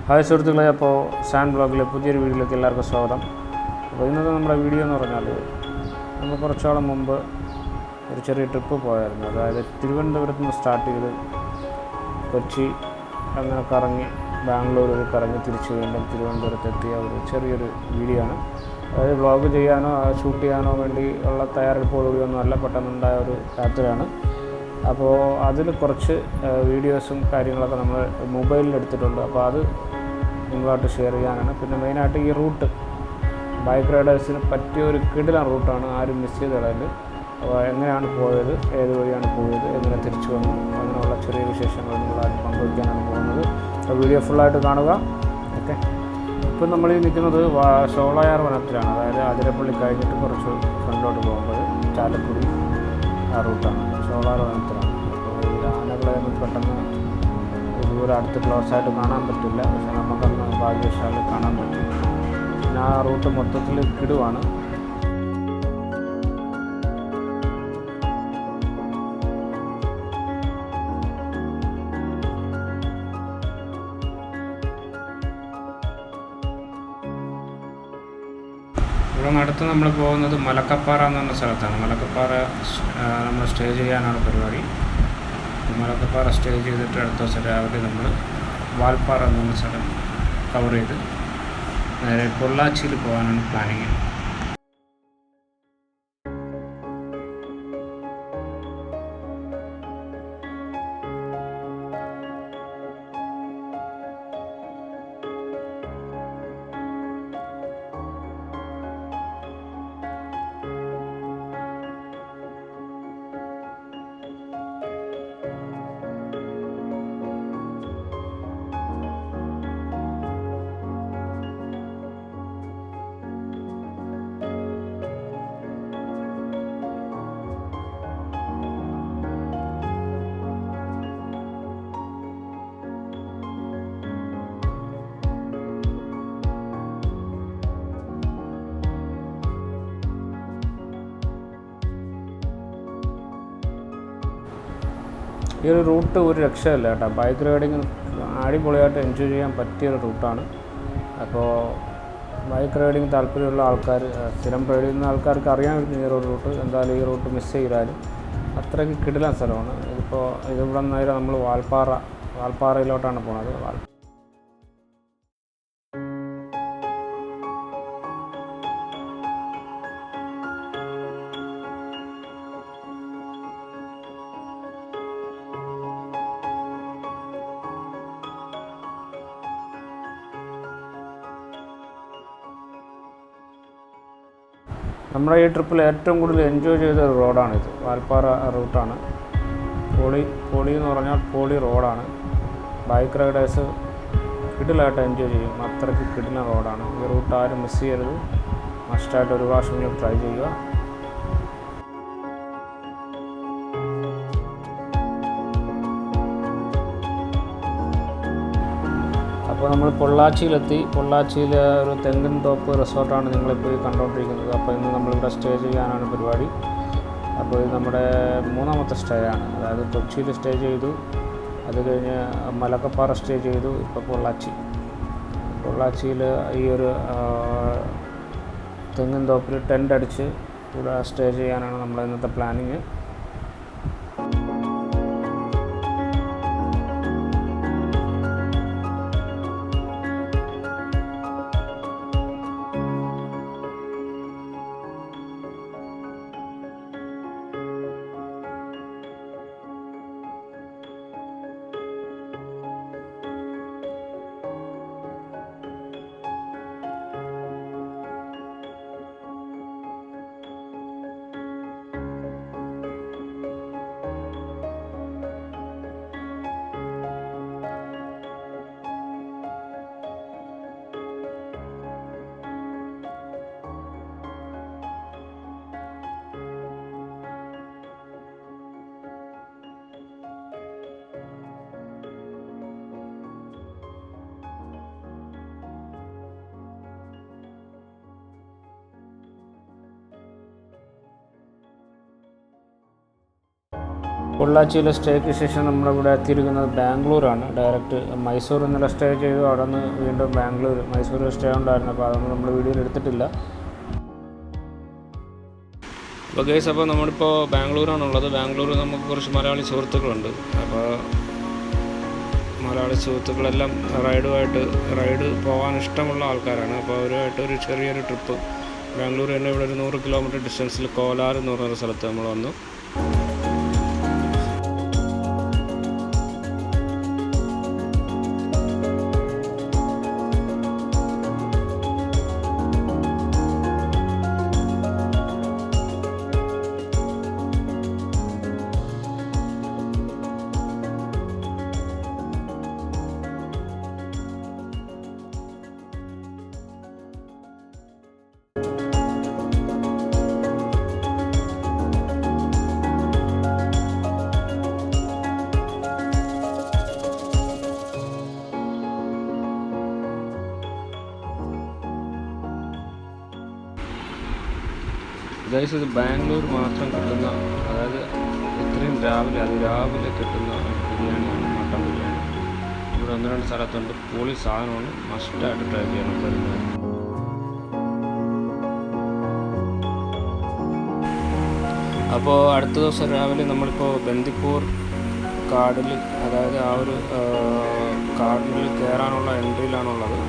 Hi സുഹൃത്തുക്കളെ, അപ്പോൾ San ബ്ലോഗിലെ പുതിയൊരു വീഡിയോയിലേക്ക് എല്ലാവർക്കും സ്വാഗതം. അപ്പോൾ ഇന്നത്തെ നമ്മുടെ വീഡിയോ എന്ന് പറഞ്ഞാൽ നമ്മൾ കുറച്ചോളം മുമ്പ് ഒരു ചെറിയ ട്രിപ്പ് പോയായിരുന്നു. അതായത് തിരുവനന്തപുരത്ത് നിന്ന് സ്റ്റാർട്ട് ചെയ്ത് കൊച്ചി അങ്ങനെ കറങ്ങി ബാംഗ്ലൂർ വരെ കറങ്ങി തിരിച്ച് വീണ്ടും തിരുവനന്തപുരത്തെത്തിയ ഒരു ചെറിയൊരു വീഡിയോ ആണ്. അതായത് വ്ളോഗ് ചെയ്യാനോ ഷൂട്ട് ചെയ്യാനോ വേണ്ടി ഉള്ള തയ്യാറെടുപ്പോടുകൂടിയൊന്നും അല്ല, പെട്ടെന്നുണ്ടായ ഒരു യാത്രയാണ്. അപ്പോൾ അതിൽ കുറച്ച് വീഡിയോസും കാര്യങ്ങളൊക്കെ നമ്മൾ മൊബൈലിൽ എടുത്തിട്ടുണ്ട്. അപ്പോൾ അത് നിങ്ങളായിട്ട് ഷെയർ ചെയ്യാനാണ്. പിന്നെ മെയിനായിട്ട് ഈ റൂട്ട് ബൈക്ക് റൈഡേഴ്സിന് പറ്റിയ ഒരു കിടിലൻ റൂട്ടാണ്, ആരും മിസ് ചെയ്ത് കളയല്. അപ്പോൾ എങ്ങനെയാണ് പോയത്, ഏത് വഴിയാണ് പോയത്, എങ്ങനെ തിരിച്ചു വന്നു, അങ്ങനെയുള്ള ചെറിയ വിശേഷങ്ങൾ നിങ്ങളാരും പങ്കുവയ്ക്കാനാണ് പോകുന്നത്. അപ്പോൾ വീഡിയോ ഫുള്ളായിട്ട് കാണുക. ഓക്കെ, ഇപ്പം നമ്മൾ ഈ നിൽക്കുന്നത് ഷോളയാർ വനത്തിലാണ്. അതായത് അതിരപ്പള്ളി കഴിഞ്ഞിട്ട് കുറച്ച് ഫ്രണ്ടിലോട്ട് പോകുമ്പോൾ ചാലക്കുടി ആ റൂട്ടാണ്, ഷോളയാർ വനത്തിലാണ്. അപ്പോൾ ഈ ആനകളെയൊന്നും പെട്ടെന്ന് ദൂരം അടുത്ത് ക്ലോസ് ആയിട്ട് കാണാൻ പറ്റില്ല, പക്ഷേ നമുക്കന്ന് ഭാഗ്യവശാൽ കാണാൻ പറ്റും. പിന്നെ ആ റൂട്ട് മൊത്തത്തിൽ കിടുവാണ്. ഇവിടെ അടുത്ത് നമ്മൾ പോകുന്നത് മലക്കപ്പാറ എന്ന് പറഞ്ഞ സ്ഥലത്താണ്. മലക്കപ്പാറ നമ്മൾ സ്റ്റേ ചെയ്യാനാണ് പരിപാടി. മലക്കപ്പാറ സ്റ്റേ ചെയ്തിട്ട് അടുത്ത ദിവസം രാവിലെ നമ്മൾ വാൽപ്പാറ എന്ന് പറഞ്ഞ സ്ഥലം കവർ ചെയ്ത് നേരെ പൊള്ളാച്ചിയിൽ പോകാനാണ് പ്ലാനിങ്. ഈ ഒരു റൂട്ട് ഒരു രക്ഷയില്ല കേട്ടോ. ബൈക്ക് റൈഡിങ് അടിപൊളിയായിട്ട് എൻജോയ് ചെയ്യാൻ പറ്റിയൊരു റൂട്ടാണ്. അപ്പോൾ ബൈക്ക് റൈഡിങ് താല്പര്യമുള്ള ആൾക്കാർ, സ്ഥിരം റൈഡ് ചെയ്യുന്ന ആൾക്കാർക്ക് അറിയാൻ ഈ ഒരു റൂട്ട്, എന്തായാലും ഈ റൂട്ട് മിസ് ചെയ്താലും അത്രയ്ക്ക് കിടിലൻ സ്ഥലമാണ്. ഇതിപ്പോൾ ഇതിവിടെ നേരെ നമ്മൾ വാൽപ്പാറയിലോട്ടാണ് പോകുന്നത്. നമ്മുടെ ഈ ട്രിപ്പിൽ ഏറ്റവും കൂടുതൽ എൻജോയ് ചെയ്ത ഒരു റോഡാണിത്, വാൽപ്പാറ റൂട്ടാണ്. പോളി എന്ന് പറഞ്ഞാൽ പോളി റോഡാണ്. ബൈക്ക് റൈഡേഴ്സ് കിടിലായിട്ട് എൻജോയ് ചെയ്യും, അത്രയ്ക്ക് കിടിലൻ റോഡാണ്. ഈ റൂട്ട് ആരും മിസ് ചെയ്യരുത്, മസ്റ്റായിട്ട് ഒരു പ്രാവശ്യമെങ്കിലും ട്രൈ ചെയ്യുക. അപ്പോൾ നമ്മൾ പൊള്ളാച്ചിയിലെത്തി. പൊള്ളാച്ചിയിൽ ഒരു തെങ്ങിൻ തോപ്പ് റിസോർട്ടാണ് നിങ്ങളിപ്പോൾ കണ്ടുകൊണ്ടിരിക്കുന്നത്. അപ്പോൾ ഇന്ന് നമ്മളിവിടെ സ്റ്റേ ചെയ്യാനാണ് പരിപാടി. അപ്പോൾ ഇത് നമ്മുടെ മൂന്നാമത്തെ സ്റ്റേ ആണ്. അതായത് കൊച്ചിയിൽ സ്റ്റേ ചെയ്തു, അത് കഴിഞ്ഞ് മലക്കപ്പാറ സ്റ്റേ ചെയ്തു, ഇപ്പോൾ പൊള്ളാച്ചിയിൽ ഈ ഒരു തെങ്ങിൻ തോപ്പിൽ ടെൻ്റ് അടിച്ച് ഇവിടെ സ്റ്റേ ചെയ്യാനാണ് നമ്മൾ ഇന്നത്തെ പ്ലാനിങ്. പൊള്ളാച്ചിയിലെ സ്റ്റേക്ക് ശേഷം നമ്മളിവിടെ എത്തിയിരിക്കുന്നത് ബാംഗ്ലൂരാണ്. ഡയറക്റ്റ് മൈസൂർ ഇന്നലെ സ്റ്റേ ചെയ്തു. അവിടെ നിന്ന് വീണ്ടും മൈസൂർ സ്റ്റേ ഉണ്ടായിരുന്നു. അപ്പോൾ അതൊന്നും നമ്മൾ വീഡിയോയിൽ എടുത്തിട്ടില്ല. അപ്പോൾ ഗൈസ്, അപ്പോൾ നമ്മളിപ്പോൾ ബാംഗ്ലൂരാണുള്ളത്. ബാംഗ്ലൂർ നമുക്ക് കുറച്ച് മലയാളി സുഹൃത്തുക്കളുണ്ട്. അപ്പോൾ മലയാളി സുഹൃത്തുക്കളെല്ലാം റൈഡ് പോകാൻ ഇഷ്ടമുള്ള ആൾക്കാരാണ്. അപ്പോൾ അവരുമായിട്ട് ഒരു ചെറിയൊരു ട്രിപ്പ് ബാംഗ്ലൂർ തന്നെ ഇവിടെ ഒരു 100 കിലോമീറ്റർ ഡിസ്റ്റൻസിൽ കോലാർ എന്ന് പറയുന്ന സ്ഥലത്ത് നമ്മൾ വന്നു. ഗൈസ്, ഇത് ബാംഗ്ലൂർ മാത്രം കിട്ടുന്ന, അതായത് ഇത്രയും അതിരാവിലെ കിട്ടുന്ന ബിരിയാണിയാണ്, മട്ടൻ ബിരിയാണി. ഇവിടെ 1-2 സ്ഥലത്തുണ്ട്. പൊളി സാധനമാണ്, മസ്റ്റായിട്ട് ട്രൈ ചെയ്യണം വരുന്നത്. അപ്പോൾ അടുത്ത ദിവസം രാവിലെ നമ്മളിപ്പോൾ ബന്ദിപ്പൂർ കാടിൽ, അതായത് ആ ഒരു കാടിൽ കയറാനുള്ള എൻട്രിയിലാണുള്ളത്.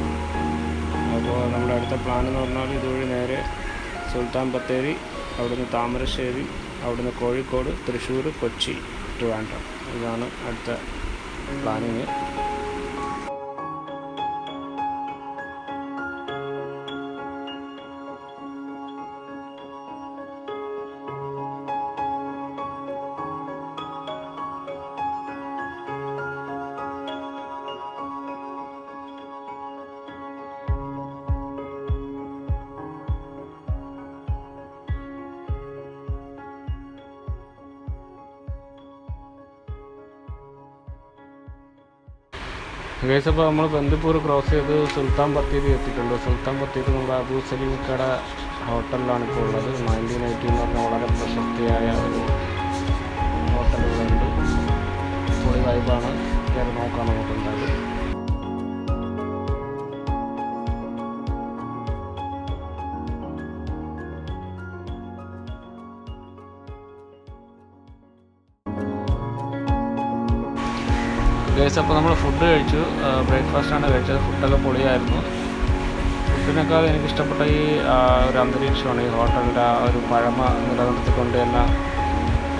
അപ്പോൾ നമ്മുടെ അടുത്ത പ്ലാൻ എന്ന് പറഞ്ഞാൽ ഇതുവഴി നേരെ സുൽത്താൻ ബത്തേരി, അവിടുന്ന് താമരശ്ശേരി, അവിടുന്ന് കോഴിക്കോട്, തൃശ്ശൂർ, കൊച്ചി, ട്രിവാൻഡ്രം. ഇതാണ് അടുത്ത പ്ലാനിങ്. ഗൈസ്, അപ്പോൾ നമ്മൾ ബന്ദിപ്പൂർ ക്രോസ് ചെയ്ത് സുൽത്താൻ ബത്തേരി എത്തിയിട്ടുണ്ട്. സുൽത്താൻ ബത്തേരി നമ്മുടെ അബൂ സലീം കട ഹോട്ടലിലാണ് ഇപ്പോൾ ഉള്ളത്. 1980 എന്ന് പറഞ്ഞാൽ വളരെ പ്രശസ്തിയായ ഒരു ഹോട്ടലുകളുണ്ട്. പൊളി വൈബാണ്. കയറി നോക്കാൻ നമുക്കുണ്ടായത്. ഗൈസ്, അപ്പോൾ നമ്മൾ ഫുഡ് കഴിച്ചു. ബ്രേക്ക്ഫാസ്റ്റാണ് കഴിച്ചത്. ഫുഡൊക്കെ പൊളിയായിരുന്നു. ഫുഡിനേക്കാൾ എനിക്കിഷ്ടപ്പെട്ട ഈ ഒരു അന്തരീക്ഷമാണ്. ഈ ഹോട്ടലിൻ്റെ ആ ഒരു പഴമ നിലനിർത്തിക്കൊണ്ട് തന്നെ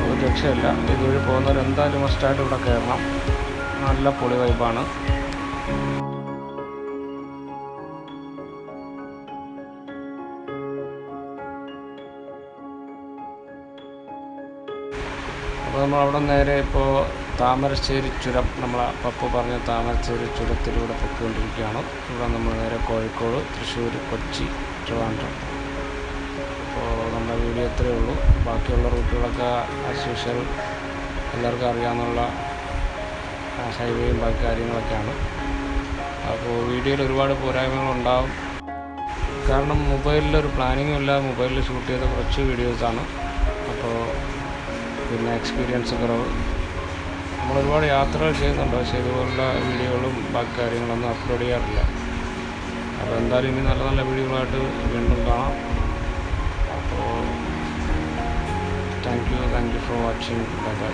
ഒരു രക്ഷയില്ല. ഇതുവഴി പോകുന്നവർ എന്തായാലും മസ്റ്റായിട്ട് ഇവിടെ കയറണം. നല്ല പൊളി വൈബാണ്. അപ്പോൾ നമ്മളവിടെ നേരെ ഇപ്പോൾ താമരശ്ശേരി ചുരം, നമ്മളെ പപ്പ പറഞ്ഞ താമരശ്ശേരി ചുരത്തിലൂടെ പൊയ്ക്കൊണ്ടിരിക്കുകയാണ്. ഇവിടെ നമ്മൾ നേരെ കോഴിക്കോട്, തൃശ്ശൂർ, കൊച്ചി, ട്രിവാൻഡ്രം. അപ്പോൾ നമ്മുടെ വീഡിയോ ഇത്രയേ ഉള്ളൂ. ബാക്കിയുള്ള റൂട്ടുകളൊക്കെ ആസ് യൂഷ്വൽ എല്ലാവർക്കും അറിയാവുന്ന ഹൈവേയും ബാക്കി കാര്യങ്ങളൊക്കെയാണ്. അപ്പോൾ വീഡിയോയിൽ ഒരുപാട് പോരായ്മകളുണ്ടാവും. കാരണം മൊബൈലിലൊരു പ്ലാനിങ്ങും ഇല്ല. മൊബൈലിൽ ഷൂട്ട് ചെയ്ത കുറച്ച് വീഡിയോസാണ്. അപ്പോൾ പിന്നെ എക്സ്പീരിയൻസ് കുറവ്. നമ്മളൊരുപാട് യാത്രകൾ ചെയ്യുന്നുണ്ട്, പക്ഷേ ഇതുപോലുള്ള വീഡിയോകളും ബാക്കി കാര്യങ്ങളൊന്നും അപ്ലോഡ് ചെയ്യാറില്ല. അപ്പോൾ എന്തായാലും ഇനി നല്ല നല്ല വീഡിയോകളായിട്ട് വീണ്ടും കാണാം. അപ്പോൾ thank you for watching. Bye bye.